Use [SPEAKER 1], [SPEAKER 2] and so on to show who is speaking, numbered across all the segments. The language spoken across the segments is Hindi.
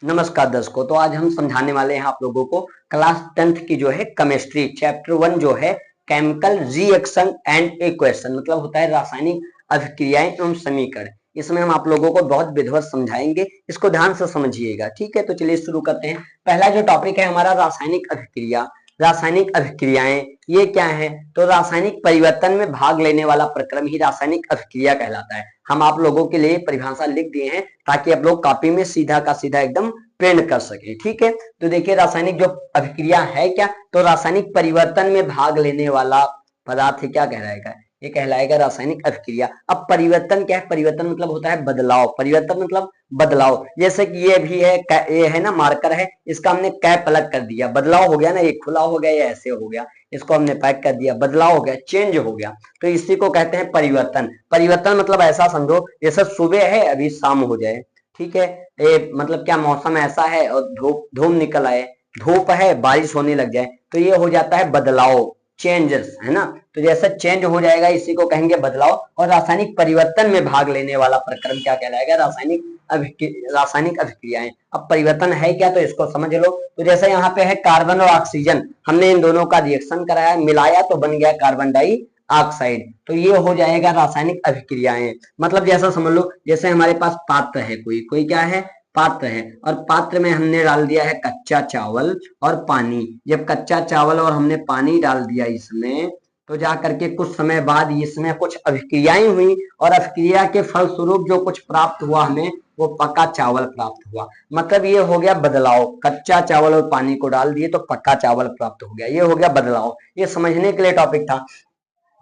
[SPEAKER 1] नमस्कार दर्शकों। तो आज हम समझाने वाले हैं आप लोगों को क्लास 10th की जो है केमिस्ट्री चैप्टर 1 जो है केमिकल रिएक्शन एंड इक्वेशन, मतलब होता है रासायनिक अभिक्रियाएं एवं समीकरण। इसमें हम आप लोगों को बहुत विधिवत समझाएंगे, इसको ध्यान से समझिएगा। ठीक है, तो चलिए शुरू करते हैं। पहला जो टॉपिक है हमारा रासायनिक अभिक्रिया, रासायनिक अभिक्रियाएं ये क्या है? तो रासायनिक परिवर्तन में भाग लेने वाला प्रक्रम ही रासायनिक अभिक्रिया कहलाता है। हम आप लोगों के लिए परिभाषा लिख दिए हैं ताकि आप लोग कॉपी में सीधा का सीधा एकदम प्रिंट कर सके। ठीक है, तो देखिए रासायनिक जो अभिक्रिया है क्या, तो रासायनिक परिवर्तन में भाग लेने वाला पदार्थ क्या कहलाएगा? ये कहलाएगा रासायनिक अभिक्रिया। अब परिवर्तन क्या है? परिवर्तन मतलब होता है बदलाव। परिवर्तन मतलब बदलाव। जैसे कि ये भी है, ये है ना मार्कर है, इसका हमने कैप अलग कर दिया, बदलाव हो गया ना, ये खुला हो गया, ये ऐसे हो गया, इसको हमने पैक कर दिया, बदलाव हो गया, चेंज हो गया। तो इसी को कहते हैं परिवर्तन। परिवर्तन मतलब ऐसा समझो जैसे सुबह है अभी शाम हो जाए। ठीक है, ये मतलब क्या मौसम ऐसा है और धूप धूप निकल आए, धूप है बारिश होने लग जाए, तो ये हो जाता है बदलाव, चेंजेस, है ना। तो जैसा चेंज हो जाएगा इसी को कहेंगे बदलाव। और रासायनिक परिवर्तन में भाग लेने वाला प्रक्रम क्या कहलाएगा? रासायनिक अभिक्रियाएं। अब परिवर्तन है क्या, तो इसको समझ लो। तो जैसे यहाँ पे है कार्बन और ऑक्सीजन, हमने इन दोनों का रिएक्शन कराया, मिलाया तो बन गया कार्बन डाई ऑक्साइड। तो ये हो जाएगा रासायनिक अभिक्रियाएं। मतलब जैसा समझ लो, जैसे हमारे पास पात्र है, कोई कोई क्या है, पात्र है, और पात्र में हमने डाल दिया है कच्चा चावल और पानी। जब कच्चा चावल और हमने पानी डाल दिया इसमें, तो जा करके कुछ समय बाद इसमें कुछ अभिक्रियाएं हुई, और अभिक्रिया के फलस्वरूप जो कुछ प्राप्त हुआ हमें, वो पका चावल प्राप्त हुआ। मतलब ये हो गया बदलाव। कच्चा चावल और पानी को डाल दिए तो पक्का चावल प्राप्त हो गया, ये हो गया बदलाव। ये समझने के लिए टॉपिक था।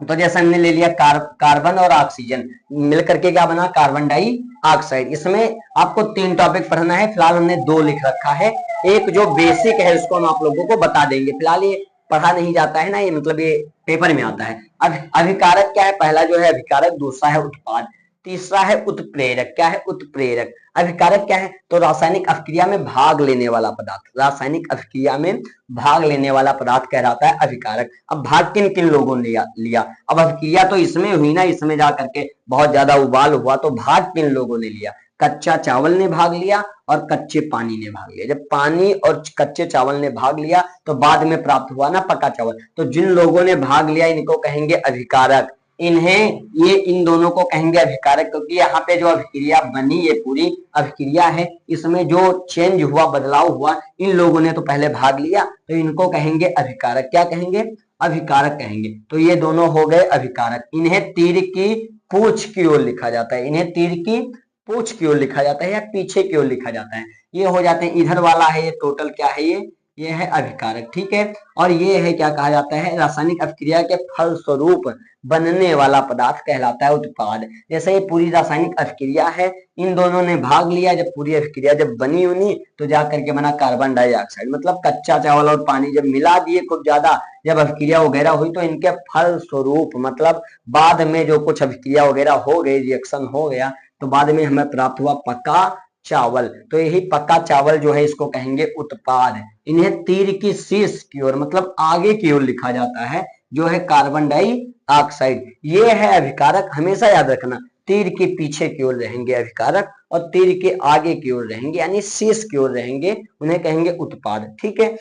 [SPEAKER 1] तो जैसे हमने ले लिया कार्बन और ऑक्सीजन मिलकर के क्या बना? Carbon dioxide. इसमें आपको 3 टॉपिक पढ़ना है, फिलहाल हमने 2 लिख रखा है। एक जो बेसिक है उसको हम आप लोगों को बता देंगे, फिलहाल ये पढ़ा नहीं जाता है ना, ये मतलब ये पेपर में आता है। अब अभिकारक क्या है? पहला जो है अभिकारक, दूसरा है उत्पाद, तीसरा है उत्प्रेरक। क्या है? उत्प्रेरक। अभिकारक क्या है? तो रासायनिक अभिक्रिया में भाग लेने वाला पदार्थ। रासायनिक अभिक्रिया में भाग लेने वाला पदार्थ कहलाता है अभिकारक। अब भाग किन किन लोगों ने लिया? अब अभिक्रिया तो इसमें हुई ना, इसमें जा करके बहुत ज्यादा उबाल हुआ, तो भाग किन लोगों ने लिया? कच्चा चावल ने भाग लिया और कच्चे पानी ने भाग लिया। जब पानी और कच्चे चावल ने भाग लिया तो बाद में प्राप्त हुआ ना पका चावल। तो जिन लोगों ने भाग लिया इनको कहेंगे अभिकारक। इन्हें ये इन दोनों को कहेंगे अभिकारक, क्योंकि यहाँ पे जो अभिक्रिया बनी ये पूरी अभिक्रिया है, इसमें जो चेंज हुआ, बदलाव हुआ, इन लोगों ने तो पहले भाग लिया, तो इनको कहेंगे अभिकारक। क्या कहेंगे? अभिकारक कहेंगे। तो ये दोनों हो गए अभिकारक। इन्हें तीर की पूंछ की ओर लिखा जाता है, इन्हें तीर की पूंछ की ओर लिखा जाता है या पीछे की ओर लिखा जाता है। ये हो जाते हैं, इधर वाला है ये टोटल क्या है, ये है अभिकारक। ठीक है, और ये है क्या कहा जाता है? रासायनिक अभिक्रिया के फलस्वरूप बनने वाला पदार्थ कहलाता है उत्पाद। जैसे ये पूरी रासायनिक अभिक्रिया है, इन दोनों ने भाग लिया, जब पूरी अभिक्रिया जब बनी उनी तो जाकर के बना कार्बन डाइऑक्साइड। मतलब कच्चा चावल और पानी जब मिला दिए खूब ज्यादा, जब अभिक्रिया वगैरह हुई, तो इनके फल स्वरूप मतलब बाद में जो कुछ अभिक्रिया वगैरह हो गई, रिएक्शन हो गया, तो बाद में हमें प्राप्त हुआ पका चावल। तो यही पका चावल जो है इसको कहेंगे उत्पाद। इन्हें तीर की शीर्ष की ओर मतलब आगे की ओर लिखा जाता है, जो है कार्बन डाई ऑक्साइड। ये है अभिकारक। हमेशा याद रखना, तीर के पीछे की ओर रहेंगे अभिकारक और तीर के आगे की ओर रहेंगे यानी शीर्ष की ओर रहेंगे, उन्हें कहेंगे उत्पाद। ठीक है,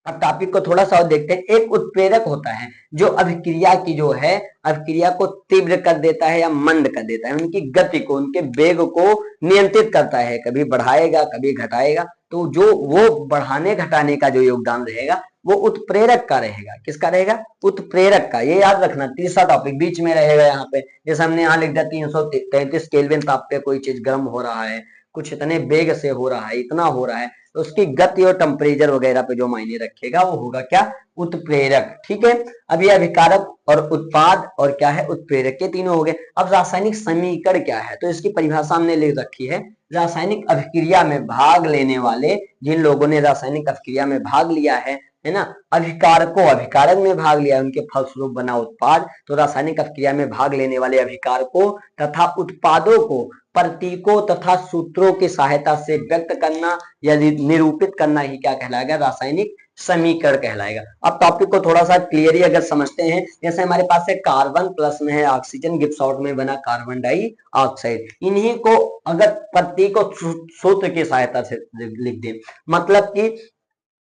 [SPEAKER 1] अब टॉपिक को थोड़ा सा और देखते हैं। एक उत्प्रेरक होता है जो अभिक्रिया की जो है अभिक्रिया को तीव्र कर देता है या मंद कर देता है, उनकी गति को, उनके वेग को नियंत्रित करता है, कभी बढ़ाएगा कभी घटाएगा। तो जो वो बढ़ाने घटाने का जो योगदान रहेगा वो उत्प्रेरक का रहेगा। किसका रहेगा? उत्प्रेरक का। ये याद रखना, तीसरा टॉपिक बीच में रहेगा यहाँ पे। जैसे हमने यहाँ लिख दिया 333 केल्विन ताप पे कोई चीज गर्म हो रहा है, कुछ इतने वेग से हो रहा है, इतना हो रहा है, तो उसकी गति और टेम्परेचर वगैरह पे जो मायने रखेगा वो होगा क्या? उत्प्रेरक। ठीक है, अब ये अभिकारक और उत्पाद और क्या है? उत्प्रेरक, के तीनों हो गए। अब रासायनिक समीकरण क्या है, तो इसकी परिभाषा हमने लिख रखी है। रासायनिक अभिक्रिया में भाग लेने वाले, जिन लोगों ने रासायनिक अभिक्रिया में भाग लिया है, है ना, अभिकारकों, अभिकारक में भाग लिया, उनके फलस्वरूप बना उत्पाद, तो रासायनिक अभिक्रिया में भाग लेने वाले अभिकारकों तथा उत्पादों को प्रतीकों तथा सूत्रों की सहायता से व्यक्त करना या निरूपित करना ही क्या कहलाएगा, रासायनिक समीकरण कहलाएगा। अब टॉपिक को थोड़ा सा क्लियरली अगर समझते हैं, जैसे हमारे पास है कार्बन, प्लस में है ऑक्सीजन, गिब्स आउट में बना कार्बन डाइऑक्साइड, इन्हीं को अगर प्रतीक और सूत्र की सहायता से लिख दें, मतलब कि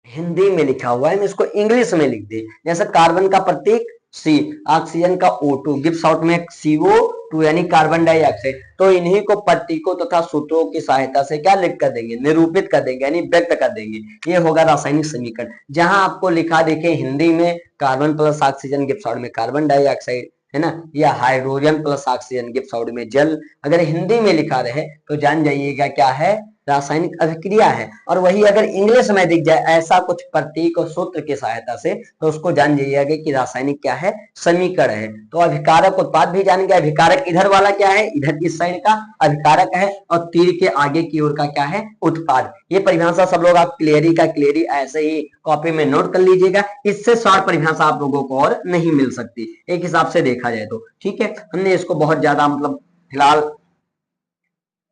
[SPEAKER 1] हिंदी में लिखा हुआ है, मैं इसको इंग्लिश में लिख दे, जैसे कार्बन का प्रतीक C, ऑक्सीजन का O2, गिब्स आउट में CO2 यानी कार्बन डाइऑक्साइड, तो इन्हीं को प्रतीकों तथा सूत्रों की सहायता से क्या लिख कर देंगे, निरूपित कर देंगे यानी व्यक्त कर देंगे। ये होगा रासायनिक समीकरण। जहां आपको लिखा देखे हिंदी में carbon plus oxygen Gibbs out में कार्बन डाइऑक्साइड, है ना, या hydrogen plus oxygen Gibbs out में जल, अगर हिंदी में लिखा रहे तो जान जाइएगा क्या है, रासायनिक अभिक्रिया है। और वही अगर इंग्लिश में दिख जाए ऐसा कुछ प्रतीक और सूत्र की सहायता से, तो उसको जान जाइएगा कि रासायनिक क्या है, समीकरण है। तो अभिकारक उत्पाद भी जान गए, अभिकारक इधर वाला क्या है, इधर इस साइड का अभिकारक है, और तीर के आगे की ओर का क्या है, उत्पाद। ये परिभाषा सब लोग आप क्लियरी ऐसे ही कॉपी में नोट कर लीजिएगा, इससे शॉर्ट परिभाषा आप लोगों को और नहीं मिल सकती एक हिसाब से देखा जाए तो, ठीक है। हमने इसको बहुत ज्यादा मतलब फिलहाल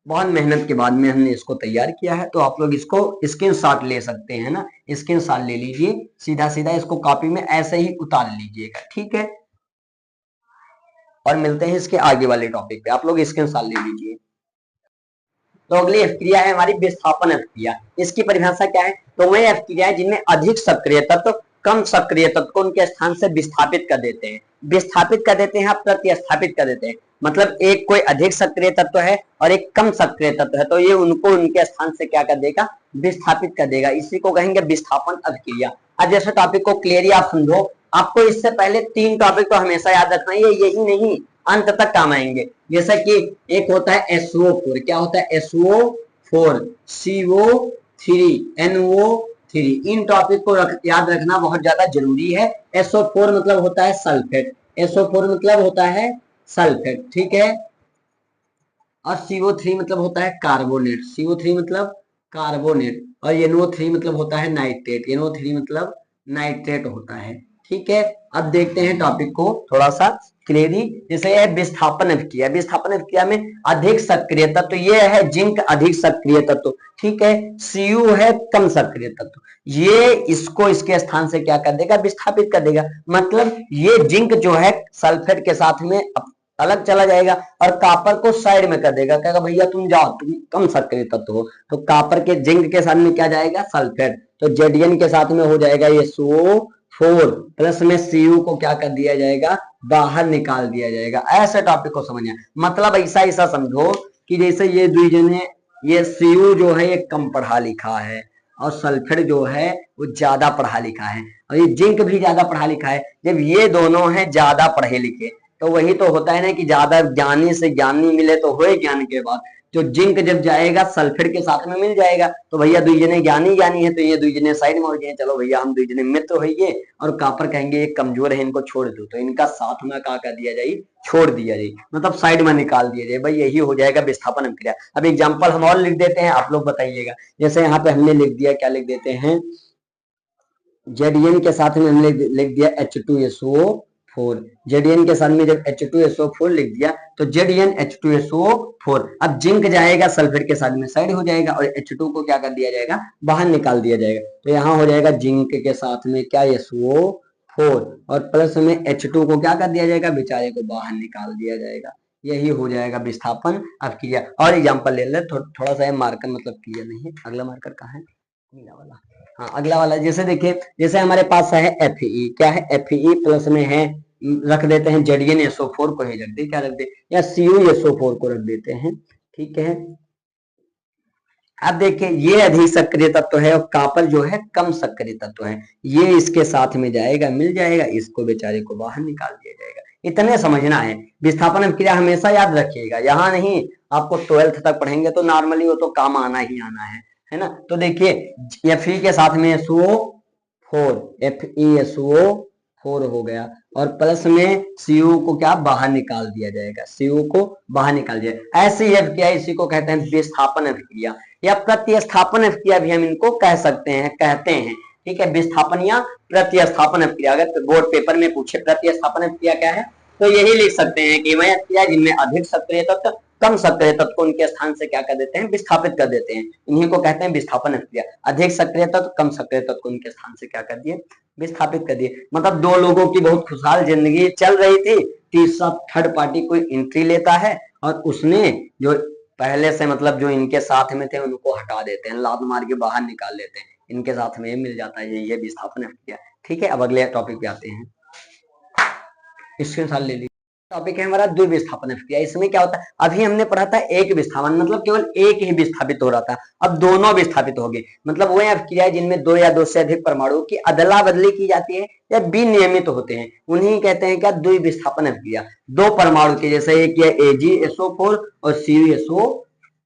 [SPEAKER 1] बहुत मेहनत के बाद में हमने इसको तैयार किया है, तो आप लोग इसको स्क्रीनशॉट ले सकते हैं ना, स्क्रीनशॉट ले लीजिए, सीधा सीधा इसको कॉपी में ऐसे ही उतार लीजिएगा, ठीक है। और मिलते हैं इसके आगे वाले टॉपिक पे, आप लोग स्क्रीनशॉट ले लीजिए। तो अगली अभिक्रिया है हमारी विस्थापन अभिक्रिया। इसकी परिभाषा क्या है, तो वह अभिक्रिया है जिनमें अधिक सक्रिय तत्व कम सक्रिय तत्व को उनके स्थान से विस्थापित कर देते हैं, विस्थापित कर देते हैं, प्रतिस्थापित कर देते हैं। मतलब एक कोई अधिक सक्रिय तत्व है और एक कम सक्रिय तत्व है, तो ये उनको उनके स्थान से क्या कर देगा, विस्थापित कर देगा। इसी को कहेंगे विस्थापन अभिक्रिया। अब जैसे टॉपिक को क्लियरली आप समझो, आपको इससे पहले 3 टॉपिक तो हमेशा याद रखना है, यही नहीं अंत तक काम आएंगे। जैसा कि एक होता है SO4, क्या होता है SO4, CO3, NO3, इन टॉपिक को याद रखना बहुत ज्यादा जरूरी है। SO4 मतलब होता है सल्फेट, SO4 मतलब होता है सल्फेट, ठीक है। और CO3 मतलब होता है कार्बोनेट, CO3 मतलब कार्बोनेट, और NO3 मतलब होता है नाइट्रेट, NO3 मतलब नाइट्रेट होता है, ठीक है। अब देखते हैं टॉपिक को थोड़ा सा क्लियरली। जैसे है विस्थापन अभिक्रिया, विस्थापन अभिक्रिया में अधिक सक्रिय तत्व, तो ये है जिंक अधिक सक्रिय तत्व, ठीक है। Cu है कम सक्रिय तत्व, ये इसको इसके स्थान से क्या कर देगा, विस्थापित कर देगा। मतलब ये जिंक जो है सल्फेट के साथ में अलग चला जाएगा और कापर को साइड में कर देगा, कहेगा भैया तुम जाओ, तुम कम सक्रिय तत्व हो। तो कापर के जिंक के साथ में क्या जाएगा, सल्फेट, तो Zn के साथ में हो जाएगा ये SO4, प्लस में Cu को क्या कर दिया जाएगा, बाहर निकाल दिया जाएगा। ऐसे टॉपिक को समझना, मतलब ऐसा समझो कि जैसे ये द्विजने, ये Cu जो है ये कम पढ़ा लिखा है और सल्फेट जो है वो ज्यादा पढ़ा लिखा है, और ये जिंक भी ज्यादा पढ़ा लिखा है। जब ये दोनों हैं ज्यादा पढ़े लिखे, तो वही तो होता है ना कि ज्यादा ज्ञानी से ज्ञानी मिले तो होए ज्ञान के बाद। जो जिंक जब जाएगा सल्फेट के साथ में मिल जाएगा, तो भैया दुई जने ज्ञानी ज्ञानी है, तो ये दुई जने साइड में हो जाए, चलो भैया हम दुई जने मित्र होइए। और कापर कहेंगे ये कमजोर है, इनको छोड़ दो, तो इनका साथ में क्या कर दिया जाए, छोड़ दिया जाए, मतलब साइड में निकाल दिया जाए। भाई यही हो जाएगा विस्थापन अभिक्रिया। अब एग्जाम्पल हम और लिख देते हैं, आप लोग बताइएगा। जैसे यहाँ पे हमने लिख दिया, क्या लिख देते हैं, Zn के साथ में हमने लिख दिया H2SO4, Zn के साथ में जब H2SO4 लिख दिया तो Zn H2SO4। अब जिंक जाएगा सल्फेट के साथ में साइड हो जाएगा, और H2 को क्या कर दिया जाएगा, बाहर निकाल दिया जाएगा। तो यहाँ हो जाएगा जिंक के साथ में क्या, SO4, और प्लस में H2 को क्या कर दिया जाएगा, बेचारे को बाहर निकाल दिया जाएगा। यही हो जाएगा विस्थापन अभिक्रिया। और एग्जाम्पल ले ले, थोड़ा सा मार्कर मतलब क्लियर नहीं है, अगला मार्कर कहाँ है, नीला वाला, हाँ अगला वाला। जैसे देखिए, जैसे हमारे पास है Fe, क्या है Fe, प्लस में है, रख देते हैं ZnSO4 को ही रख दे, क्या रख दे, या CuSO4 को रख देते हैं, ठीक है। अब देखिए ये अधिक सक्रिय तत्व है और कापर जो है कम सक्रिय तत्व है, ये इसके साथ में जाएगा, मिल जाएगा, इसको बेचारे को बाहर निकाल दिया जाएगा। इतने समझना है। विस्थापन अभिक्रिया हमेशा याद रखिएगा, यहाँ नहीं, आपको 12th तक पढ़ेंगे तो नॉर्मली वो तो काम आना ही आना है ना। तो देखिए Fe के साथ में SO4, FeSO4 हो गया, और प्लस में Cu को क्या बाहर निकाल दिया जाएगा, Cu को बाहर निकाल दिया। ऐसी अभिक्रिया, इसी को कहते हैं विस्थापन अभिक्रिया या प्रतिस्थापन अभिक्रिया भी हम इनको कह सकते हैं, कहते हैं। ठीक है, विस्थापन या प्रतिस्थापन अभिक्रिया। अगर बोर्ड पेपर में पूछे प्रतिस्थापन अभिक्रिया क्या है तो यही लिख सकते हैं कि वह अभिक्रिया जिनमें अधिक सक्रिय तत्व कम सक्रिय तत्व को उनके स्थान से क्या कर देते हैं, विस्थापित कर देते हैं। इन्हीं को कहते हैं विस्थापन अभिक्रिया। अधिक सक्रिय तत्व कम सक्रिय तत्व को उनके स्थान से क्या कर दिए, विस्थापित कर दिए। मतलब दो लोगों की बहुत खुशहाल जिंदगी चल रही थी, तीसरा थर्ड पार्टी कोई एंट्री लेता है और उसने जो पहले से मतलब जो इनके साथ में थे उनको हटा देते हैं, लात मार के बाहर निकाल देते हैं, इनके साथ में मिल जाता है, ये विस्थापन अभिक्रिया। ठीक है, अब अगले टॉपिक पे आते हैं, स्क्रीनशॉट ले लीजिए। टॉपिक है हमारा द्विविस्थापन अभिक्रिया। इसमें क्या होता है, अभी हमने पढ़ा था एक विस्थापन मतलब केवल एक ही विस्थापित हो रहा था, अब दोनों विस्थापित हो गए। मतलब वो अभिक्रिया जिनमें दो या दो से अधिक परमाणु की अदला बदली की जाती है या विनियमित होते हैं, उन्हीं कहते हैं क्या, द्विविस्थापन अभिक्रिया। दो परमाणु की, जैसे एक AgSO4 और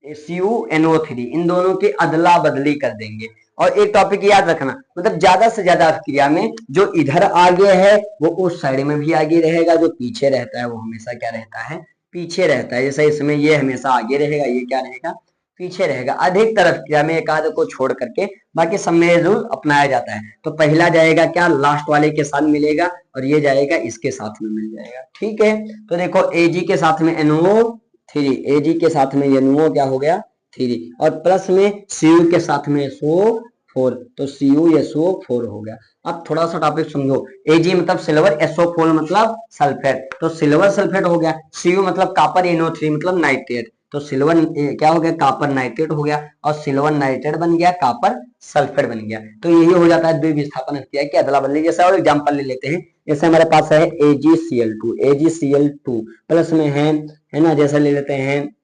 [SPEAKER 1] CuNO3, इन दोनों की अदला बदली कर देंगे। और एक टॉपिक याद रखना, मतलब ज्यादा से ज्यादा अभिक्रिया में जो इधर आगे है वो उस साइड में भी आगे रहेगा, जो पीछे रहता है वो हमेशा क्या रहता है, पीछे रहता है। जैसे इसमें ये हमेशा आगे रहेगा, ये क्या रहेगा, पीछे रहेगा। अधिकतर अभिक्रिया में एक आध को छोड़ करके बाकी सब में रूल अपनाया जाता है। तो पहला जाएगा क्या, लास्ट वाले के साथ मिलेगा और ये जाएगा इसके साथ में मिल जाएगा। ठीक है, तो देखो Ag के साथ में NO3, Ag के साथ में NO क्या हो गया 3, और प्लस में Cu के साथ में SO4, तो CuSO4 हो गया। अब थोड़ा सा टॉपिक समझो, Ag मतलब सिल्वर, SO4 मतलब सल्फेट, तो सिल्वर सल्फेट हो गया। Cu मतलब कॉपर, NO3 मतलब नाइट्रेट, तो सिल्वर क्या हो गया, कॉपर नाइट्रेट हो गया, और सिल्वर नाइट्रेट बन गया, कॉपर सल्फेट बन गया। तो यही हो जाता है द्विविस्थापन अभिक्रिया की अदला बदली। जैसे और एग्जांपल ले लेते हैं, जैसे हमारे पास है AgCl2 प्लस में है ना, जैसे ले लेते हैं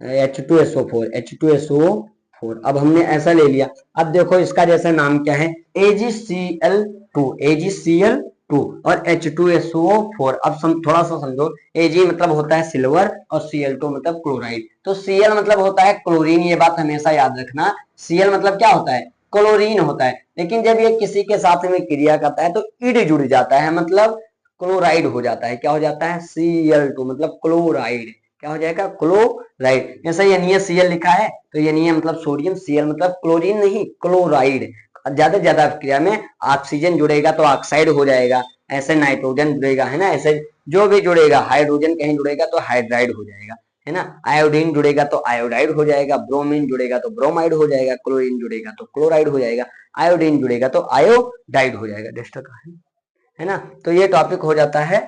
[SPEAKER 1] H2SO4। अब हमने ऐसा ले लिया, अब देखो इसका जैसे नाम क्या है, AgCl2 और H2SO4। अब थोड़ा सा समझो, Ag मतलब होता है सिल्वर और Cl2 मतलब क्लोराइड। तो Cl मतलब होता है क्लोरीन, ये बात हमेशा याद रखना। Cl मतलब क्या होता है, क्लोरीन होता है। लेकिन जब ये किसी के साथ में क्रिया करता है तो इड जुड़ जाता है, मतलब क्लोराइड हो जाता है। क्या हो जाता है, Cl2 मतलब क्लोराइड, क्या हो जाएगा, क्लोराइड। जैसे ये NaCl लिखा है तो ये Na मतलब सोडियम, Cl मतलब क्लोरीन नहीं, क्लोराइड। ज्यादा से ज्यादा अभिक्रिया में ऑक्सीजन जुड़ेगा तो ऑक्साइड हो जाएगा, ऐसे नाइट्रोजन जुड़ेगा, है ना, ऐसे जो भी जुड़ेगा, हाइड्रोजन कहीं जुड़ेगा तो हाइड्राइड हो जाएगा, है ना, आयोडीन जुड़ेगा तो आयोडाइड हो जाएगा, ब्रोमीन जुड़ेगा तो ब्रोमाइड हो जाएगा, क्लोरीन जुड़ेगा तो क्लोराइड हो जाएगा, आयोडीन जुड़ेगा तो आयोडाइड हो जाएगा। डस्टर का है ना, तो ये टॉपिक हो जाता है,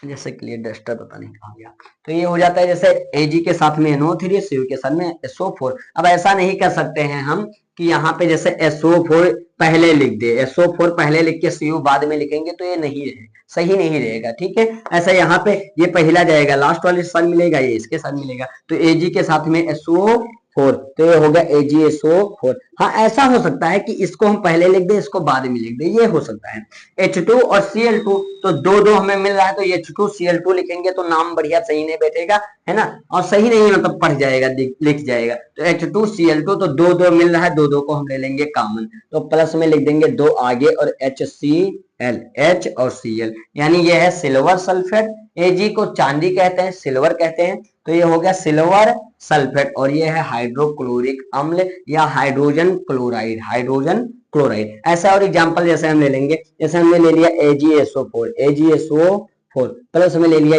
[SPEAKER 1] जैसे क्लियर डस्टर पता नहीं कहाँ गया। तो ये हो जाता है जैसे Ag के साथ में NO3, Cu के साथ में SO4। अब ऐसा नहीं कर सकते हैं हम कि यहाँ पे जैसे SO4 पहले लिख दे, SO4 पहले लिख के Cu बाद में लिखेंगे तो ये नहीं रहे, सही नहीं रहेगा। ठीक है, ऐसा यहाँ पे ये पहला जाएगा, लास्ट वाले के साथ मिलेगा, ये इसके साथ मिलेगा, तो Ag के साथ में SO4, तो ये हो गया AgSO4। हाँ, ऐसा हो सकता है कि इसको हम पहले लिख दे, इसको बाद में लिख दे, ये हो सकता है। H2 और Cl2 तो दो दो हमें मिल रहा है, तो H2Cl2 लिखेंगे तो नाम बढ़िया सही नहीं बैठेगा, है ना, और सही नहीं मतलब पढ़ जाएगा, लिख जाएगा। तो H2Cl2 तो दो दो मिल रहा है, दो दो को हम ले लेंगे कॉमन, तो प्लस में लिख देंगे दो आगे और HCl, H और Cl, यानी ये है सिल्वर सल्फेट। Ag को चांदी कहते हैं, सिल्वर कहते हैं, तो ये हो गया सिल्वर सल्फेट, और ये है हाइड्रोक्लोरिक अम्ल या हाइड्रोजन क्लोराइड, हाइड्रोजन क्लोराइड। ऐसा और एग्जांपल जैसे हम ले लेंगे, जैसे हमने ले लिया AgSO4 प्लस में ले लिया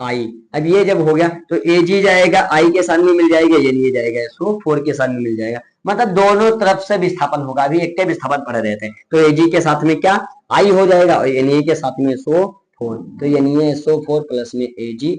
[SPEAKER 1] NaI। अब ये जब हो गया तो Ag जाएगा I के साथ में मिल जाएगा, Na जाएगा SO4 के साथ में मिल जाएगा, मतलब दोनों तरफ से विस्थापन होगा। अभी एक विस्थापन पढ़ रहे थे, तो Ag के साथ में क्या I हो जाएगा और Na के साथ में SO4, तो NaSO4 प्लस में AgI।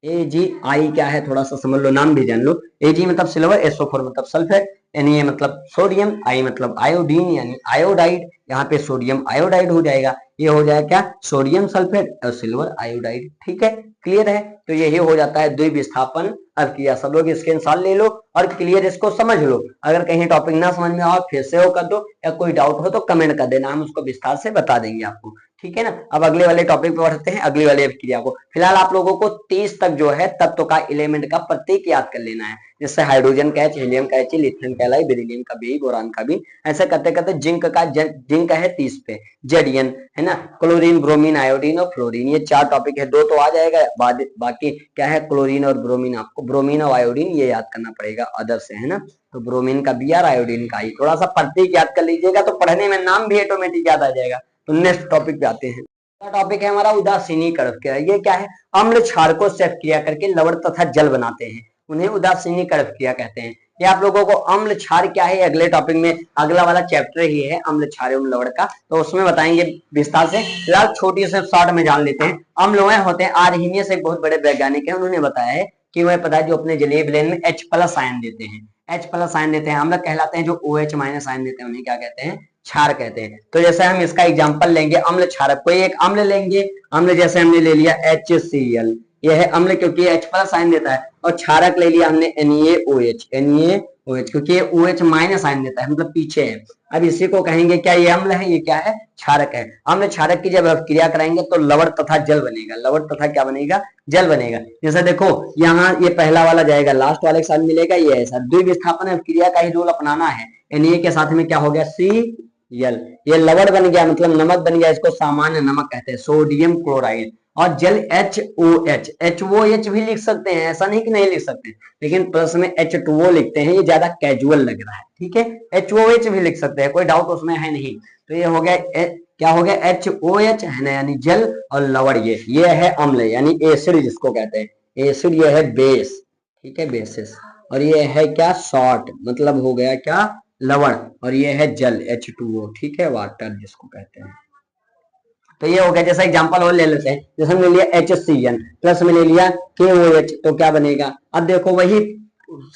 [SPEAKER 1] AgI क्या है थोड़ा सा समझ लो, नाम भी जान लो। Ag मतलब सिल्वर, SO4 मतलब सल्फेट, Na मतलब सोडियम, I मतलब आयोडीन यानी आयोडाइड, यहाँ पे सोडियम आयोडाइड हो जाएगा, ये हो जाएगा क्या, सोडियम सल्फेट और सिल्वर आयोडाइड। ठीक है, क्लियर है, तो यही हो जाता है द्विविस्थापन अभिक्रिया। सब लोग स्क्रीनशॉट ले लो और क्लियर इसको समझ लो। अगर कहीं टॉपिक ना समझ में आओ फिर से हो कर दो, या कोई डाउट हो तो कमेंट कर देना, हम उसको विस्तार से बता देंगे आपको। ठीक है ना। अब अगले वाले टॉपिक पे बढ़ते हैं, अगली वाली अभिक्रिया को। फिलहाल आप लोगों को 30 तक जो है तत्व का एलिमेंट का प्रतीक याद कर लेना है, जैसे हाइड्रोजन का एच, हीलियम का एच, लिथियम का एल, बेरिलियम का बी, बोरान का बी। ऐसे करते करते जिंक का जिंक है 30 पे, जेडियन है ना, क्लोरीन, ब्रोमीन, आयोडीन और फ्लोरीन, ये 4 टॉपिक है, 2 तो आ जाएगा, बाकी क्या है, क्लोरीन और ब्रोमीन, आपको ब्रोमीन और आयोडीन ये याद करना पड़ेगा अदर से, है ना। तो ब्रोमीन का बी और आयोडीन का ई, थोड़ा सा प्रतीक याद कर लीजिएगा तो पढ़ने में नाम भी ऑटोमेटिक याद आ जाएगा। तो नेक्स्ट टॉपिक पे आते हैं। टॉपिक है हमारा उदासीनीकरण क्रिया। ये क्या है, अम्ल क्षारकों से क्रिया करके लवण तथा जल बनाते हैं, उन्हें उदासीनीकरण क्रिया कहते हैं। ये आप लोगों को अम्ल क्षार क्या है अगले टॉपिक में, अगला वाला चैप्टर ही है अम्ल क्षार एवं लवण का, तो उसमें बताएंगे विस्तार से। फिलहाल छोटी से शॉर्ट में जान लेते हैं। अम्ल वह होते हैं, आर्हेनियस एक बहुत बड़े वैज्ञानिक है, उन्होंने बताया है कि वह पदार्थ जो अपने जलीय विलयन में H+ आयन देते हैं, H+ आयन देते हैं, अम्ल कहलाते हैं। जो OH- आयन देते हैं उन्हें क्या कहते हैं, क्षार कहते हैं। तो जैसे हम इसका एग्जांपल लेंगे अम्ल क्षारक, कोई एक अम्ल लेंगे, अम्ल जैसे हमने ले लिया HCl, यह है अम्ल क्योंकि H+ आयन देता है, और क्षारक ले लिया हमने NaOH क्योंकि ये OH- आयन देता है, मतलब पीछे है। अब इसी को कहेंगे क्या, ये अम्ल है, ये क्या है, क्षारक है। अम्ल क्षारक की जब क्रिया कराएंगे तो लवण तथा जल बनेगा, लवण तथा क्या बनेगा, जल बनेगा। जैसे देखो यहाँ ये पहला वाला जाएगा, लास्ट वाले के साथ मिलेगा, ये ऐसा द्विविस्थापन क्रिया का ही रूल अपनाना है। Na के साथ में क्या हो गया, Cl, ये लवण बन गया, मतलब नमक बन गया, इसको सामान्य नमक कहते हैं, सोडियम क्लोराइड। और जल HOH भी लिख सकते हैं, ऐसा नहीं कि नहीं लिख सकते, लेकिन प्लस में H2O लिखते हैं, ये ज्यादा कैजुअल लग रहा है, ठीक है। HOH भी लिख सकते हैं, कोई डाउट उसमें है नहीं। तो ये हो गया क्या हो गया, HOH है ना, यानी जल, और लवण ये है अम्ल यानी एसिड जिसको कहते हैं, एसिड ये है बेस, ठीक है, बेसिस। और ये है क्या, सॉल्ट, मतलब हो गया क्या, लवण। और ये है जल H2O, ठीक है, वाटर जिसको कहते हैं। तो ये हो गया, जैसा एग्जांपल और ले लेते हैं, जैसे हमने लिया HCl प्लस में ले लिया KOH, तो क्या बनेगा, अब देखो वही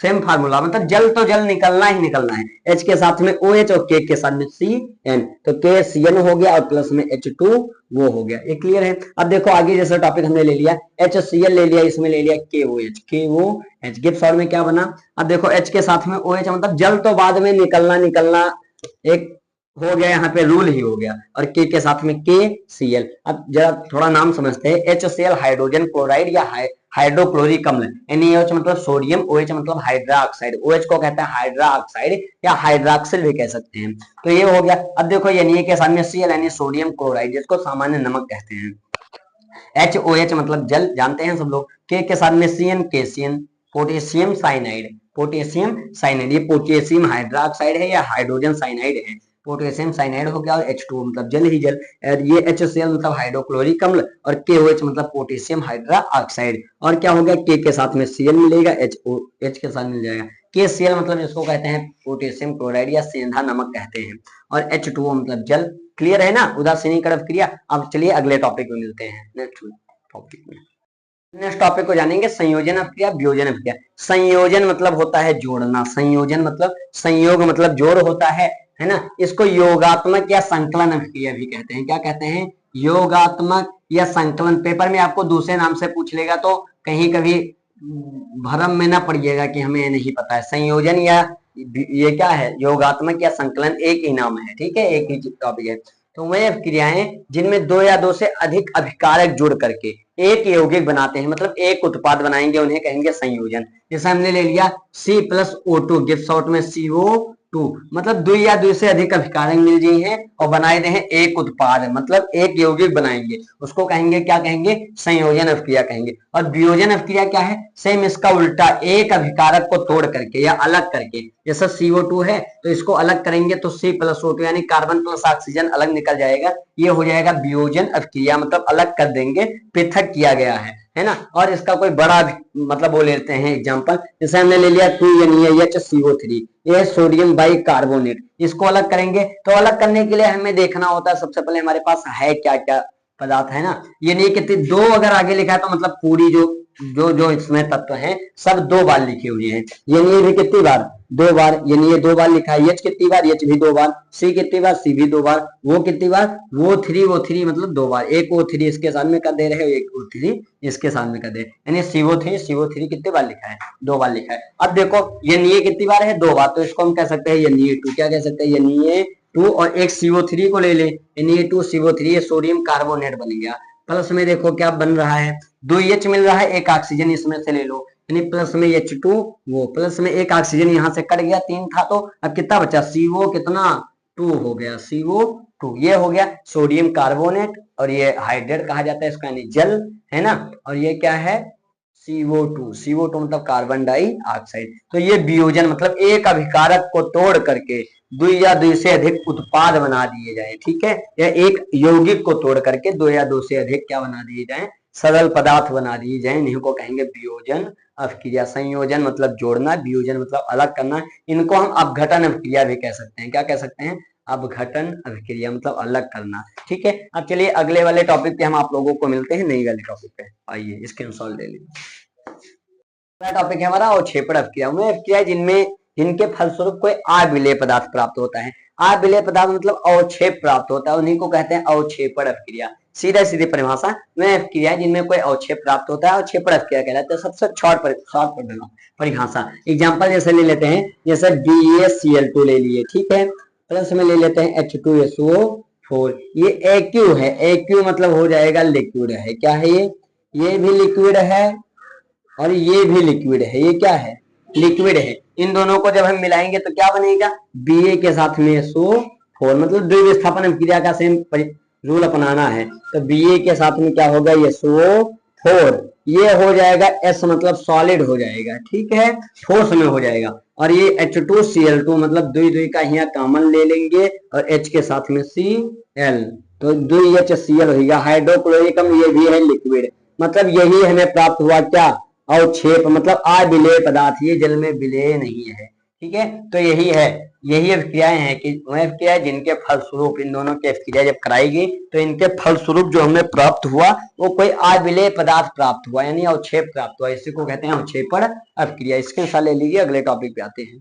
[SPEAKER 1] सेम फार्मूला, मतलब जल तो जल निकलना ही निकलना है, H के साथ में OH और K के साथ में CN, तो KCN हो गया और प्लस में H2 वो हो गया, ये क्लियर है। अब देखो आगे जैसा टॉपिक हमने ले लिया, HCl ले लिया, इसमें ले लिया KOH गिब्स फॉर्म में क्या बना। अब देखो H के साथ में OH, मतलब जल तो बाद में निकलना एक हो गया, यहाँ पे रूल ही हो गया, और K के साथ में KCl। अब जरा थोड़ा नाम समझते हैं, HCl हाइड्रोजन क्लोराइड या हाइड्रोक्लोरिक अम्ल, NaOH मतलब सोडियम, OH मतलब हाइड्रा ऑक्साइड, OH को कहते हैं हाइड्रा ऑक्साइड या हाइड्रॉक्सिल भी कह सकते हैं। तो ये हो गया। अब देखो Na के साथ में Cl यानी सोडियम क्लोराइड, जिसको सामान्य नमक कहते हैं। HOH मतलब जल, जानते हैं सब लोग। K के साथ में CN, KCN पोटेशियम साइनाइड, ये पोटेशियम हाइड्रोक्साइड है या हाइड्रोजन साइनाइड है, पोटेशियम साइनाइड हो गया, और H2O मतलब जल ही जल, और ये HCl मतलब हाइड्रोक्लोरिक अम्ल, और KOH मतलब पोटेशियम हाइड्रा ऑक्साइड। और क्या हो गया, K के साथ में Cl मिलेगा, HOH के साथ मिल जाएगा, KCl मतलब इसको कहते हैं पोटेशियम क्लोराइड या सेंधा नमक कहते हैं, और H2O मतलब जल। क्लियर है ना उदासीनीकरण क्रिया। अब चलिए अगले टॉपिक में मिलते हैं, नेक्स्ट टॉपिक में। नेक्स्ट टॉपिक को जानेंगे संयोजन क्रिया, वियोजन क्रिया। संयोजन मतलब होता है जोड़ना, संयोजन मतलब संयोग मतलब जोड़ होता है ना। इसको योगात्मक या संकलन क्रिया भी कहते हैं। क्या कहते हैं, योगात्मक या संकलन। पेपर में आपको दूसरे नाम से पूछ लेगा तो कहीं कभी भ्रम में ना पड़िएगा कि हमें नहीं पता है। संयोजन या ये क्या है, योगात्मक या संकलन एक ही नाम है, ठीक है, एक ही टॉपिक है। तो वह क्रियाएं जिनमें 2 या 2 से अधिक अभिकारक जुड़ करके एक यौगिक बनाते हैं, मतलब एक उत्पाद बनाएंगे, उन्हें कहेंगे संयोजन। जैसे हमने ले लिया C+O2 गिव्स आउट में CO2, मतलब 2 या 2 से अधिक अभिकारक मिल गए हैं और बनाए गए हैं एक उत्पाद, मतलब एक यौगिक बनाएंगे, उसको कहेंगे क्या कहेंगे, संयोजन अभिक्रिया कहेंगे। और वियोजन अभिक्रिया क्या है, सेम इसका उल्टा, एक अभिकारक को तोड़ करके या अलग करके, जैसा CO2 है तो इसको अलग करेंगे तो C+O2 यानी कार्बन प्लस ऑक्सीजन अलग निकल जाएगा, ये हो जाएगा वियोजन अभिक्रिया, मतलब अलग कर देंगे, पृथक किया गया है ना। और इसका कोई बड़ा मतलब वो लेते हैं एग्जांपल, जैसे हमने ले लिया 2NaHCO3, ये सोडियम बाई कार्बोनेट, इसको अलग करेंगे तो अलग करने के लिए हमें देखना होता है सबसे पहले हमारे पास है क्या क्या पदार्थ है ना। ये नहीं कितनी 2 अगर आगे लिखा है तो मतलब पूरी जो जो जो इसमें तत्व हैं सब 2 बार लिखे हुए हैं। ये नहीं भी कितनी बार, 2 बार, यानी ये 2 बार लिखा है। H कितनी बार, H भी 2 बार, C कितनी बार, C भी 2 बार, वो कितनी बार, वो 3 मतलब 2 बार, एक O3 इसके साथ में कर दे रहे हो, एक O3 इसके साथ में कर दे, यानी CO3 कितनी बार लिखा है, 2 बार लिखा है। अब देखो ये कितनी बार है, 2 बार, तो इसको हम कह सकते हैं Na2, क्या कह सकते हैं, 2 और एक CO3 को ले ले, Na2CO3, ये सोडियम कार्बोनेट बन गया। प्लस में देखो क्या बन रहा है, 2 H मिल रहा है, एक ऑक्सीजन इसमें से ले लो, यानी प्लस में H2, वो प्लस में एक ऑक्सीजन यहाँ से कट गया, 3 था तो अब कितना बचा, CO कितना 2 हो गया, CO2, ये हो गया सोडियम कार्बोनेट, और ये हाइड्रेट कहा जाता है इसका, यानी जल है ना, और ये क्या है CO2 मतलब कार्बन डाइऑक्साइड। तो ये वियोजन मतलब एक अभिकारक को तोड़ करके 2 या 2 से अधिक उत्पाद बना दिए जाए, ठीक है, या एक यौगिक को तोड़ करके 2 या 2 से अधिक क्या बना दिए जाए, सरल पदार्थ बना दिए जाए, इन्हीं को कहेंगे वियोजन अभिक्रिया। संयोजन मतलब जोड़ना, वियोजन मतलब अलग करना, इनको हम अपघटन अभिक्रिया भी कह सकते हैं। क्या कह सकते हैं, अपघटन अभिक्रिया मतलब अलग करना। ठीक है, अब चलिए अगले वाले टॉपिक पे हम आप लोगों को मिलते हैं, नई वाले टॉपिक पे। आइए स्क्रीनशॉट ले लीजिए। अगला टॉपिक है हमारा अवक्षेपण अभिक्रिया। वह अभिक्रिया जिनके फलस्वरूप कोई अविलेय पदार्थ प्राप्त होता है। अविलेय पदार्थ मतलब अवक्षेप प्राप्त होता है, उन्हीं को कहते हैं अवक्षेपण अभिक्रिया। सीधा सीधी परिभाषा, वह अभिक्रिया जिनमें कोई अवक्षेप प्राप्त होता है अवक्षेपण अभिक्रिया कहलाता है। सबसे शॉर्ट परिभाषा एग्जांपल जैसे ले लेते हैं, जैसे BaCl2 ले लिए, ठीक है, प्लस में ले लेते हैं H2SO4, ये AQ है, AQ मतलब हो जाएगा लिक्विड है। क्या है ये भी लिक्विड है और ये भी लिक्विड है, ये क्या है, लिक्विड है। इन दोनों को जब हम मिलाएंगे तो क्या बनेगा, Ba के साथ में SO4, मतलब द्वितीय विस्थापन अभिक्रिया का सेम रूल अपनाना है। तो Ba के साथ में क्या होगा, ये SO4, ये हो जाएगा S मतलब सॉलिड हो जाएगा, ठीक है, ठोस में हो जाएगा। और ये H2Cl2 मतलब द्वि का यहाँ कॉमन ले लेंगे और H के साथ में Cl, तो 2HCl हो गया। हाइड्रोक्लोरिक अम्ल ये भी है लिक्विड, मतलब यही हमें प्राप्त हुआ क्या, अवक्षेप मतलब अविलेय पदार्थ, ये जल में विलेय नहीं है। ठीक है, तो यही अभिक्रियाएं हैं कि वह अभिक्रिया जिनके फलस्वरूप इन दोनों की अभिक्रिया जब कराई गई तो इनके फलस्वरूप जो हमें प्राप्त हुआ वो कोई अविलेय पदार्थ प्राप्त हुआ, यानी अवक्षेप प्राप्त हुआ, इसी को कहते हैं अवक्षेपण अभिक्रिया। इसके साथ ले लीजिए, अगले टॉपिक पे आते हैं।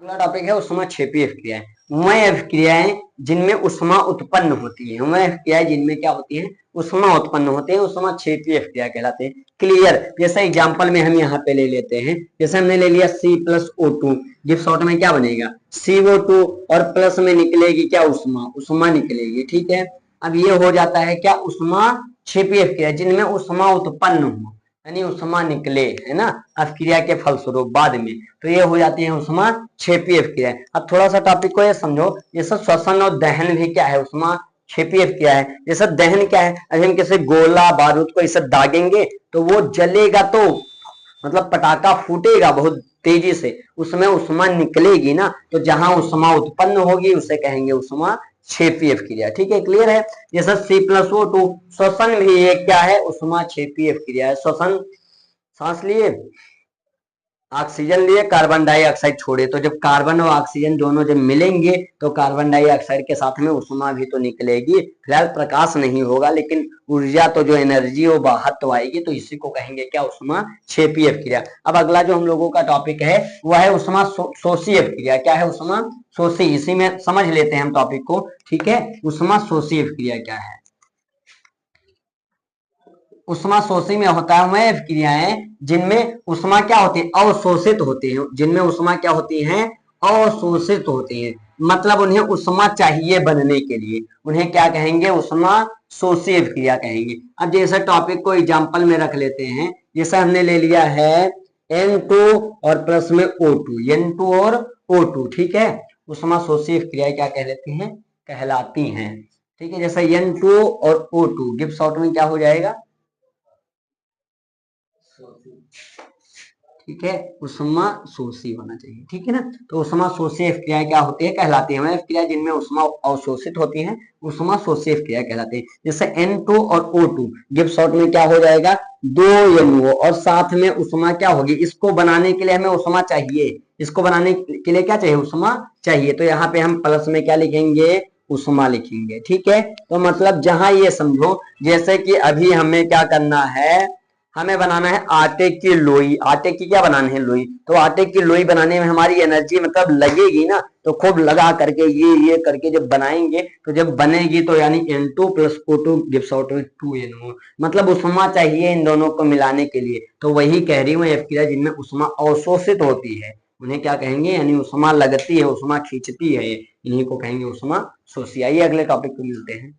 [SPEAKER 1] अगला टॉपिक है ऊष्माक्षेपी अभिक्रियाएं। वह अभिक्रियाएं जिनमें ऊष्मा उत्पन्न होती है, वह अभिक्रियाएं जिनमें क्या होती है, ऊष्मा उत्पन्न होते हैं, ऊष्माक्षेपी अभिक्रिया कहलाते हैं। क्लियर, जैसे एग्जांपल में हम यहाँ पे ले लेते हैं, जैसे हमने ले लिया C+O2, जिस शॉर्ट में क्या बनेगा CO2 और प्लस में निकलेगी क्या, ऊष्मा निकलेगी, ठीक है। अब ये हो जाता है क्या, ऊष्माक्षेपी अभिक्रिया जिनमें ऊष्मा उत्पन्न हो, यानी ऊष्मा निकले, है ना, अभिक्रिया के फलस्वरूप बाद में, तो ये हो जाती है ऊष्माक्षेपी अभिक्रिया। अब थोड़ा सा टॉपिक को ये समझो, जैसे श्वसन और दहन भी क्या है, ऊष्माक्षेपी अभिक्रिया है। जैसे दहन क्या है, अगर हम किसी गोला बारूद को इसे दागेंगे तो वो जलेगा, तो मतलब पटाखा फूटेगा बहुत तेजी से, उसमें ऊष्मा निकलेगी ना, तो जहां ऊष्मा उत्पन्न होगी उसे कहेंगे ऊष्माक्षेपी अभिक्रिया। ठीक है, क्लियर है। जैसे C+O2 श्वसन भी ये क्या है, ऊष्माक्षेपी अभिक्रिया है। श्वसन, सांस लिए, ऑक्सीजन लिए, कार्बन डाइऑक्साइड छोड़े, तो जब कार्बन और ऑक्सीजन दोनों जब मिलेंगे तो कार्बन डाइऑक्साइड के साथ में ऊष्मा भी तो निकलेगी। फिलहाल प्रकाश नहीं होगा लेकिन ऊर्जा तो जो एनर्जी वो बाहर तो आएगी, तो इसी को कहेंगे क्या, ऊष्माक्षेपी अभिक्रिया। अब अगला जो हम लोगों का टॉपिक है वह है ऊष्माशोषी अभिक्रिया। क्या है, ऊष्माशोषी, इसी में समझ लेते हैं हम टॉपिक को, ठीक है। ऊष्माशोषी अभिक्रिया क्या है, ऊष्माशोषी में होता है वह अभिक्रियाएं जिनमें ऊष्मा क्या होती है, अवशोषित होती है, जिनमें ऊष्मा क्या होती है, अवशोषित होती है, मतलब उन्हें ऊष्मा चाहिए बनने के लिए, उन्हें क्या कहेंगे, ऊष्माशोषी अभिक्रिया कहेंगे। अब जैसे टॉपिक को एग्जांपल में रख लेते हैं, जैसे हमने ले लिया है N2 और प्लस में O2, N2 और O2, ठीक है, ऊष्माशोषी अभिक्रिया क्या कहलाती हैं, ठीक है। जैसे N2 और O2 गिब्स शॉर्ट में क्या हो जाएगा, ठीक है, ऊष्माशोषी होना चाहिए, ठीक है ना। तो ऊष्माशोषी अभिक्रियाएं क्या होती है, कहलाती है अभिक्रिया जिनमें ऊष्मा अवशोषित होती है, ऊष्माशोषी अभिक्रिया कहलाती है। जैसे N2 और O2 गिब्स शॉर्ट में क्या हो जाएगा, 2 NO और साथ में ऊष्मा क्या होगी, इसको बनाने के लिए हमें ऊष्मा चाहिए, इसको बनाने के लिए क्या चाहिए, ऊष्मा चाहिए, तो यहाँ पे हम प्लस में क्या लिखेंगे, ऊष्मा लिखेंगे, ठीक है। तो मतलब जहां ये समझो, जैसे कि अभी हमें क्या करना है, हमें बनाना है आटे की लोई, आटे की क्या बनानी है, लोई, तो आटे की लोई बनाने में हमारी एनर्जी मतलब लगेगी ना, तो खूब लगा करके ये करके जब बनाएंगे तो जब बनेगी तो यानी N2 + O2 gives out 2NO, मतलब ऊष्मा चाहिए इन दोनों को मिलाने के लिए, तो वही कह रही हूँ अभिक्रिया जिनमें ऊष्मा अवशोषित होती है, उन्हें क्या कहेंगे, यानी उष्मा लगती है, उष्मा खींचती है, इन्हीं को कहेंगे उष्मा सोशी। आइए अगले टॉपिक पे मिलते हैं।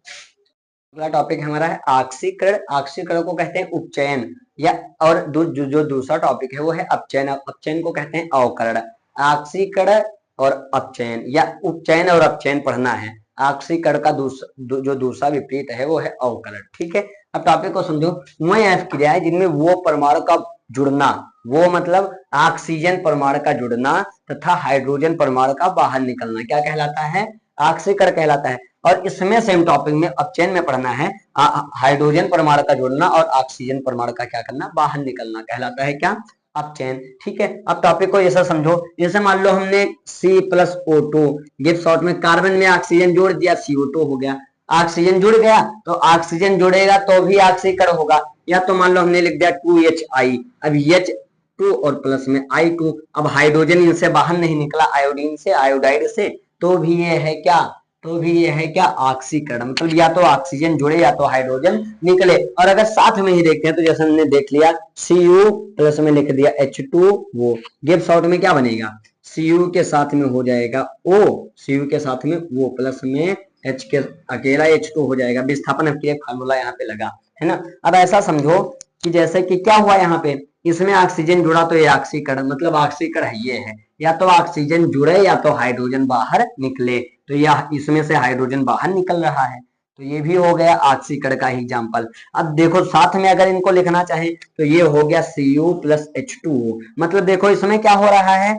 [SPEAKER 1] अगला टॉपिक हमारा है ऑक्सीकरण। ऑक्सीकरण को कहते हैं उपचयन, या और जो दूसरा टॉपिक है वो है अपचयन। अपचयन को कहते हैं अवकरण। ऑक्सीकरण और अपचयन या उपचयन और अपचयन पढ़ना है। ऑक्सीकरण का जो दूसरा विपरीत है वो है अवकरण। ठीक है, अब टॉपिक को समझो। वह F क्रियाएं जिनमें वो परमाणु का जुड़ना, वो मतलब ऑक्सीजन परमाणु का जुड़ना तथा हाइड्रोजन परमाणु का बाहर निकलना क्या कहलाता है, ऑक्सीकरण कहलाता है। और इसमें सेम टॉपिक में अपचयन में पढ़ना है, हाइड्रोजन परमाणु का जुड़ना और ऑक्सीजन परमाणु का क्या करना, बाहर निकलना कहलाता है क्या, अपचयन। ठीक है, अब टॉपिक को ऐसा समझो, जैसे मान लो हमने C+O2 गिब्स शॉर्ट में कार्बन में ऑक्सीजन जोड़ दिया, CO2 हो गया। ऑक्सीजन जुड़ गया तो ऑक्सीजन जुड़ेगा तो भी ऑक्सीकरण होगा। या तो मान लो हमने लिख दिया 2HI, अब H2 और प्लस में I2, अब हाइड्रोजन इनसे बाहर नहीं निकला, आयोडीन से, आयोडाइड से, तो भी ये है क्या, तो भी ये है क्या, ऑक्सीकरण। मतलब या तो ऑक्सीजन जुड़े या तो हाइड्रोजन निकले। और अगर साथ में ही देखते हैं तो जैसे हमने देख लिया Cu प्लस में लिख दिया H2, वो गिब्स शॉर्ट में क्या बनेगा, Cu के साथ में हो जाएगा O, Cu के साथ में वो प्लस में H के अकेला H2 हो जाएगा। विस्थापन अभिक्रिया फार्मूला यहाँ पे लगा है ना। अब ऐसा समझो कि जैसे कि क्या हुआ यहाँ पे, इसमें ऑक्सीजन जुड़ा तो ये ऑक्सीकरण, मतलब ऑक्सीकरण ये है, या तो ऑक्सीजन जुड़े या तो हाइड्रोजन बाहर निकले, तो यह इसमें से हाइड्रोजन बाहर निकल रहा है, तो ये भी हो गया ऑक्सीकरण का एग्जाम्पल। अब देखो साथ में अगर इनको लिखना चाहे तो ये हो गया Cu प्लस H2O। मतलब देखो इसमें क्या हो रहा है,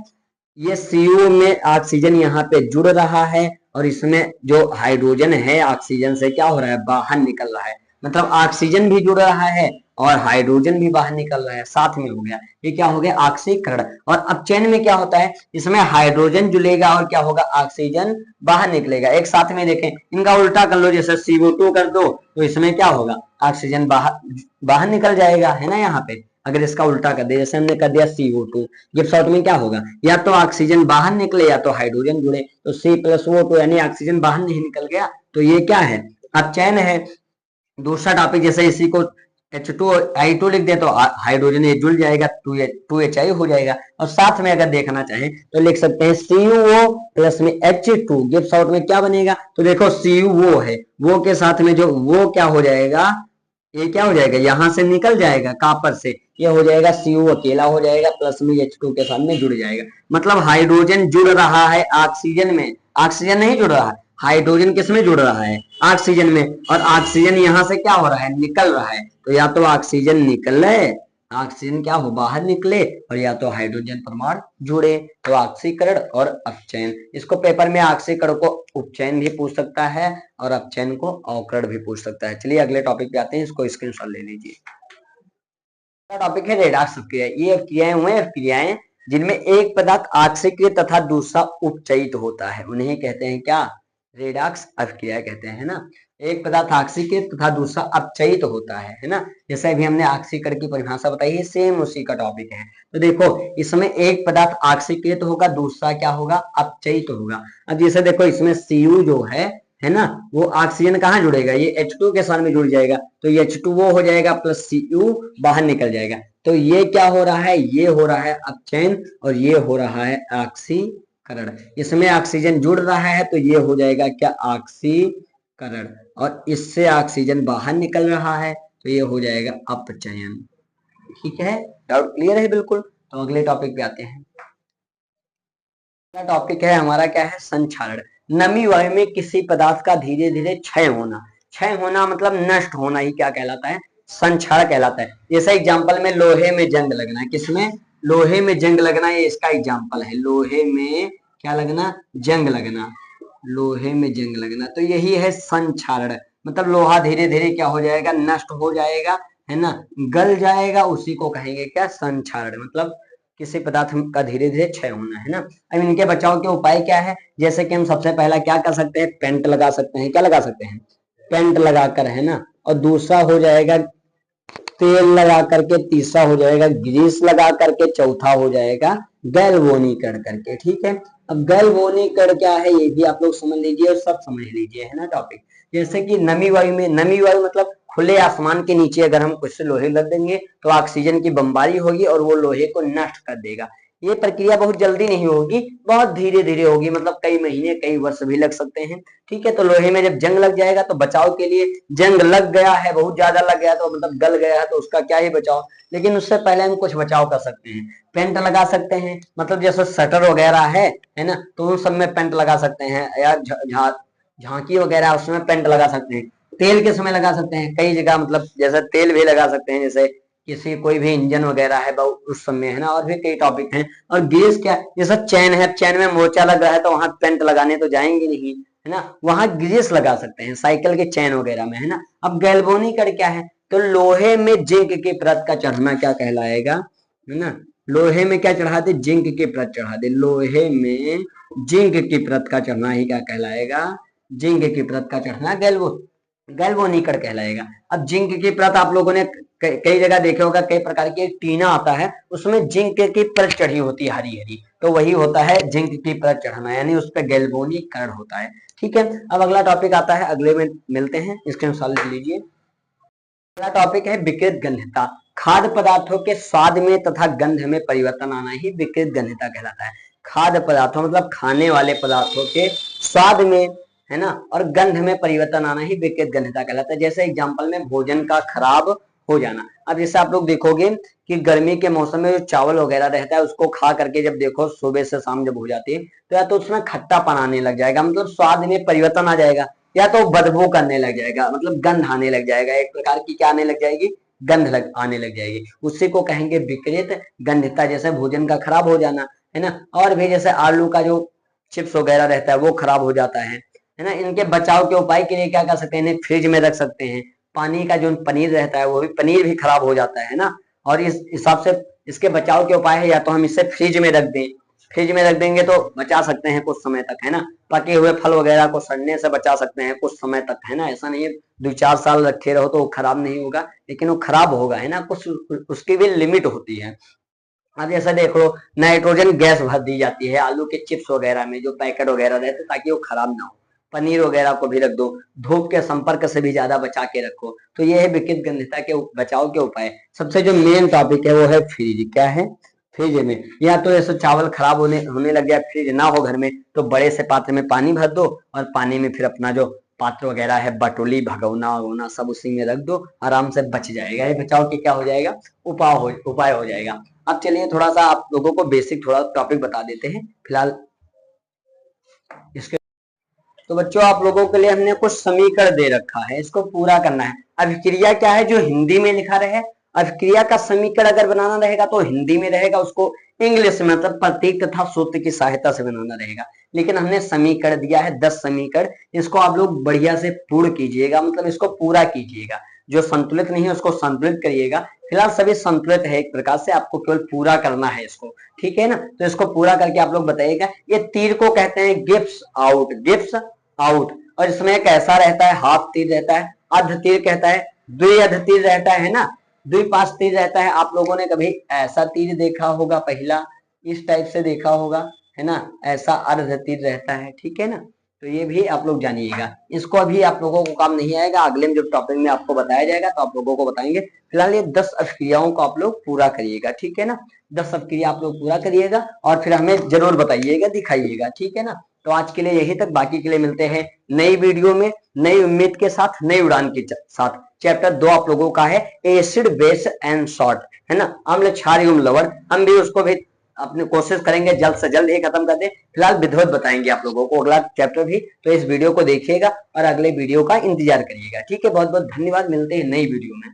[SPEAKER 1] ये Cu में ऑक्सीजन यहाँ पे जुड़ रहा है और इसमें जो हाइड्रोजन है ऑक्सीजन से क्या हो रहा है, बाहर निकल रहा है। मतलब ऑक्सीजन भी जुड़ रहा है और हाइड्रोजन भी बाहर निकल रहा है, साथ में हो गया, ये क्या हो गया, ऑक्सीकरण। और अपचयन में क्या होता है, इसमें हाइड्रोजन जुड़ेगा और क्या होगा, ऑक्सीजन बाहर निकलेगा। एक साथ में देखें, इनका उल्टा कर लो, जैसे CO2 कर दो तो इसमें क्या होगा, ऑक्सीजन बाहर निकल जाएगा, है ना। यहाँ पे अगर इसका उल्टा कर दे, जैसे हमने कर दिया CO2, गिब्स शॉर्ट में क्या होगा, या तो ऑक्सीजन बाहर निकले या तो हाइड्रोजन जुड़े, तो C+O2 यानी ऑक्सीजन बाहर नहीं निकल गया, तो ये क्या है, अपचयन है। दूसरा टॉपिक, जैसे इसी को H2I2 लिख दे तो हाइड्रोजन ये जुड़ जाएगा, 2HI हो जाएगा। और साथ में अगर देखना चाहे तो लिख सकते हैं CuO प्लस में H2, गिब्स शॉर्ट में क्या बनेगा, तो देखो CuO है, वो के साथ में जो वो क्या हो जाएगा, ये क्या हो जाएगा, यहां से निकल जाएगा कॉपर से, ये हो जाएगा Cu अकेला हो जाएगा, प्लस में H2 के साथ में जुड़ जाएगा। मतलब हाइड्रोजन जुड़ रहा है ऑक्सीजन में, ऑक्सीजन नहीं जुड़ रहा है, हाइड्रोजन किस में जुड़ रहा है, ऑक्सीजन में, और ऑक्सीजन यहाँ से क्या हो रहा है, निकल रहा है। तो या तो ऑक्सीजन निकले, ऑक्सीजन क्या हो, बाहर निकले, और या तो हाइड्रोजन परमाणु जुड़े, तो ऑक्सीकरण और अपचयन। इसको पेपर में ऑक्सीकरण को उपचयन भी पूछ सकता है और अपचयन को अवकरण भी पूछ सकता है। चलिए अगले टॉपिक पे आते हैं, इसको स्क्रीनशॉट ले लीजिए। टॉपिक है रेडॉक्स क्रिया। ये क्रियाएं हुए क्रियाएं जिनमें एक पदार्थ ऑक्सीकृत तथा दूसरा उपचयित होता है, उन्हें कहते हैं क्या, रेडॉक्स अभिक्रिया कहते हैं ना। एक पदार्थ ऑक्सीकृत तथा दूसरा अपचयित होता है ना। जैसे अभी हमने ऑक्सीकरण की परिभाषा बताई है, सेम उसी का टॉपिक है। तो देखो इसमें एक पदार्थ ऑक्सीकृत होगा, दूसरा क्या होगा, अपचयित होगा। अब जैसे देखो इसमें Cu जो है ना, वो ऑक्सीजन कहाँ जुड़ेगा, ये H2 के साथ में जुड़ जाएगा, तो ये H2O हो जाएगा प्लस Cu बाहर निकल जाएगा। तो ये क्या हो रहा है, ये हो रहा है अपचयन और ये हो रहा है ऑक्सीकरण। इसमें ऑक्सीजन जुड़ रहा है तो ये हो जाएगा क्या, ऑक्सीकरण, और इससे ऑक्सीजन बाहर निकल रहा है तो ये हो जाएगा अपचयन। ठीक है, डाउट क्लियर है बिल्कुल। तो अगले टॉपिक पे आते हैं। टॉपिक है हमारा क्या है, संक्षारण। नमी वायु में किसी पदार्थ का धीरे धीरे क्षय होना, क्षय होना मतलब नष्ट होना ही क्या कहलाता है, संक्षारण कहलाता है। जैसे एग्जांपल में लोहे में जंग लगना, किसमें, लोहे में जंग लगना, ये इसका एग्जांपल है। लोहे में क्या लगना, जंग लगना, लोहे में जंग लगना, तो यही है संक्षारण। मतलब लोहा धीरे धीरे क्या हो जाएगा, नष्ट हो जाएगा, है ना, गल जाएगा, उसी को कहेंगे क्या, संक्षारण। मतलब किसी पदार्थ का धीरे धीरे क्षय होना, है ना। अब इनके बचाव के उपाय क्या है, जैसे कि हम सबसे पहला क्या कर सकते हैं, पेंट लगा सकते हैं, क्या लगा सकते हैं, पेंट लगाकर, है ना। और दूसरा हो जाएगा तेल लगा करके, तीसरा हो जाएगा ग्रीस लगा करके, चौथा हो जाएगा गैल्वेनीकरण करके। ठीक है, अब गैल्वेनीकरण क्या है ये भी आप लोग समझ लीजिए और सब समझ लीजिए, है ना टॉपिक। जैसे कि नमी वायु में, नमी वायु मतलब खुले आसमान के नीचे अगर हम कुछ से लोहे लग देंगे तो ऑक्सीजन की बमबारी होगी और वो लोहे को नष्ट कर देगा। ये प्रक्रिया बहुत जल्दी नहीं होगी, बहुत धीरे धीरे होगी, मतलब कई महीने कई वर्ष भी लग सकते हैं। ठीक है, तो लोहे में जब जंग लग जाएगा तो बचाव के लिए, जंग लग गया है, बहुत ज्यादा लग गया तो मतलब गल गया है तो उसका क्या ही बचाव, लेकिन उससे पहले हम कुछ बचाव कर सकते हैं। पेंट लगा सकते हैं, मतलब जैसे शटर वगैरह है ना, तो उन सब में पेंट लगा सकते हैं, या झांकी वगैरह उसमें पेंट लगा सकते हैं। तेल के समय लगा सकते हैं कई जगह, मतलब जैसे तेल भी लगा सकते हैं, जैसे किसी कोई भी इंजन वगैरह है उस समय, है ना, और भी कई टॉपिक हैं। और ग्रीस क्या, जैसा चैन है, चैन में मोर्चा लग रहा है तो वहां पेंट लगाने तो जाएंगे नहीं, है ना, वहां ग्रीस लगा सकते हैं साइकिल के चैन वगैरह में, है ना। अब गैल्वेनिक क्या है, तो लोहे में जिंक की परत का चढ़ना क्या कहलाएगा, है ना, लोहे में क्या चढ़ा दे, जिंक की परत चढ़ा दे, लोहे में जिंक की परत का चढ़ना ही क्या कहलाएगा, जिंक की परत का चढ़ना गैल्वेनिक कहलाएगा। अब जिंक की परत आप लोगों ने कई जगह देखे होगा, कई प्रकार की टीना आता है उसमें जिंक की परत चढ़ी होती है हरी हरी, तो वही होता है जिंक की परत चढ़ना, यानी उस पर गैल्वेनीकरण होता है। ठीक है, अब अगला टॉपिक आता है, अगले में मिलते हैं, इसके अनुसार लिख लीजिए। अगला टॉपिक है विकृत गंधता। खाद्य पदार्थों के स्वाद में तथा गंध में परिवर्तन आना ही विकृत गंधता कहलाता है। खाद्य पदार्थों मतलब खाने वाले पदार्थों के स्वाद में, है ना, और गंध में परिवर्तन आना ही विकृत गंधता कहलाता है। जैसे एग्जांपल में भोजन का खराब हो जाना। अब जैसे आप लोग देखोगे कि गर्मी के मौसम में जो चावल वगैरह रहता है उसको खा करके जब देखो सुबह से शाम जब हो जाती है तो या तो उसमें खट्टापन आने लग जाएगा, मतलब स्वाद में परिवर्तन आ जाएगा, या तो बदबू करने लग जाएगा, मतलब गंध आने लग जाएगा, एक प्रकार की क्या आने लग जाएगी, आने लग जाएगी, उसी को कहेंगे विकृत गंधता। जैसे भोजन का खराब हो जाना, है ना, और भी जैसे आलू का जो चिप्स वगैरह रहता है वो खराब हो जाता है ना। इनके बचाव के उपाय के लिए क्या कर सकते हैं, इन्हें फ्रिज में रख सकते हैं। पानी का जो पनीर रहता है वो भी, पनीर भी खराब हो जाता है ना, और इस हिसाब से इसके बचाव के उपाय है या तो हम इसे फ्रिज में रख दें, फ्रिज में रख देंगे तो बचा सकते हैं कुछ समय तक, है ना। पके हुए फल वगैरह को सड़ने से बचा सकते हैं कुछ समय तक, है ना, ऐसा नहीं है 2-4 साल रखे रहो तो वो खराब नहीं होगा, लेकिन वो खराब होगा, है ना, कुछ उसकी भी लिमिट होती है। अब ऐसा देख लो, नाइट्रोजन गैस भर दी जाती है आलू के चिप्स वगैरह में जो पैकेट वगैरह रहते ताकि वो खराब ना हो। पनीर वगैरह को भी रख दो, धूप के संपर्क से भी ज्यादा बचा के रखो। तो ये है विकृत गंधता के बचाव के उपाय। सबसे जो मेन टॉपिक है वो है फ्रिज। क्या है, फ्रिज में, या तो ऐसे चावल खराब होने लग गया, फ्रिज ना हो घर में, तो बड़े से पात्र में पानी भर दो और पानी में फिर अपना जो पात्र वगैरह है, बटोली भगोना वगोना सब उसी में रख दो, आराम से बच जाएगा। ये बचाव के क्या हो जाएगा, उपाय हो जाएगा। अब चलिए थोड़ा सा आप लोगों को बेसिक थोड़ा टॉपिक बता देते हैं फिलहाल इसके। तो बच्चों आप लोगों के लिए हमने कुछ समीकरण दे रखा है, इसको पूरा करना है। अभिक्रिया क्या है, जो हिंदी में लिखा रहे, अभिक्रिया का समीकरण अगर बनाना रहेगा तो हिंदी में रहेगा, उसको इंग्लिश में मतलब प्रतीक तथा सूत्र की सहायता से बनाना रहेगा। लेकिन हमने समीकरण दिया है 10 समीकरण, इसको आप लोग बढ़िया से पूर्ण कीजिएगा, मतलब इसको पूरा कीजिएगा। जो संतुलित नहीं है उसको संतुलित करिएगा। फिलहाल सभी संतुलित है एक प्रकार से, आपको केवल पूरा करना है इसको, ठीक है ना। तो इसको पूरा करके आप लोग बताइएगा। ये तीर को कहते हैं गिप्स आउट, गिप्स आउट, और इसमें एक ऐसा रहता है हाफ तीर रहता है, अर्ध तीर कहता है, द्विअर्ध तीर रहता है ना, द्विपाश तीर रहता है। आप लोगों ने कभी ऐसा तीर देखा होगा, पहला इस टाइप से देखा होगा, है ना, ऐसा अर्ध तीर रहता है, ठीक है ना। तो ये भी आप लोग जानिएगा, इसको अभी आप लोगों को काम नहीं आएगा, अगले में जो टॉपिक में आपको बताया जाएगा तो आप लोगों को बताएंगे। फिलहाल ये 10 अभिक्रियाओं को आप लोग पूरा करिएगा, ठीक है ना। 10 अभिक्रिया आप लोग पूरा करिएगा और फिर हमें जरूर बताइएगा, दिखाइएगा, ठीक है ना। तो आज के लिए यही तक, बाकी के लिए मिलते हैं नई वीडियो में, नई उम्मीद के साथ, नई उड़ान के साथ। चैप्टर 2 आप लोगों का है एसिड बेस एंड सॉल्ट, है ना, अम्ल क्षार एवं लवण। हम भी उसको भी अपनी कोशिश करेंगे जल्द से जल्द ही खत्म कर दे। फिलहाल विधिवत बताएंगे आप लोगों को अगला चैप्टर भी, तो इस वीडियो को देखिएगा और अगले वीडियो का इंतजार करिएगा, ठीक है। बहुत बहुत धन्यवाद, मिलते हैं नई वीडियो में।